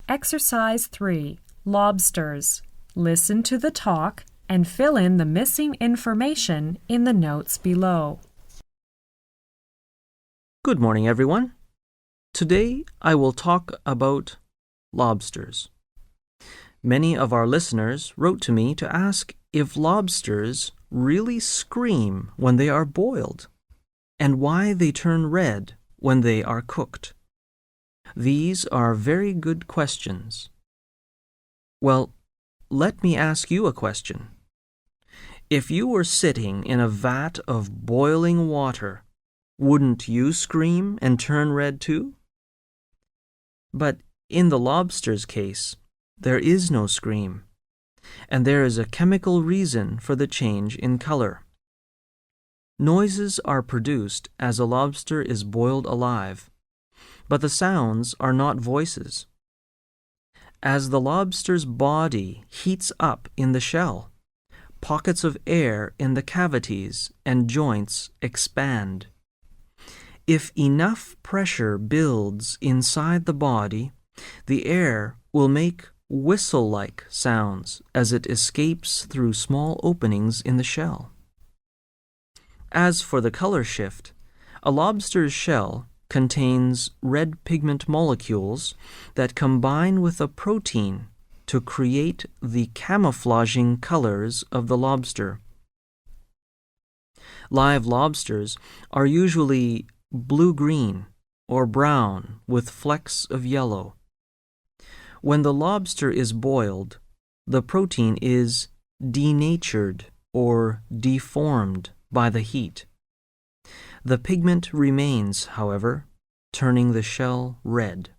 Exercise 3. Lobsters. Listen to the talk and fill in the missing information in the notes below. Good morning, everyone. Today I will talk about lobsters. Many of our listeners wrote to me to ask if lobsters really scream when they are boiled and why they turn red when they are cooked. These are very good questions. Well, let me ask you a question. If you were sitting in a vat of boiling water, wouldn't you scream and turn red too? But in the lobster's case, there is no scream, and there is a chemical reason for the change in color. Noises are produced as a lobster is boiled alive, but the sounds are not voices. As the lobster's body heats up in the shell, pockets of air in the cavities and joints expand. If enough pressure builds inside the body, the air will make whistle-like sounds as it escapes through small openings in the shell. As for the color shift, a lobster's shell contains red pigment molecules that combine with a protein to create the camouflaging colors of the lobster. Live lobsters are usually blue-green or brown with flecks of yellow. When the lobster is boiled, the protein is denatured or deformed by the heat. The pigment remains, however, turning the shell red.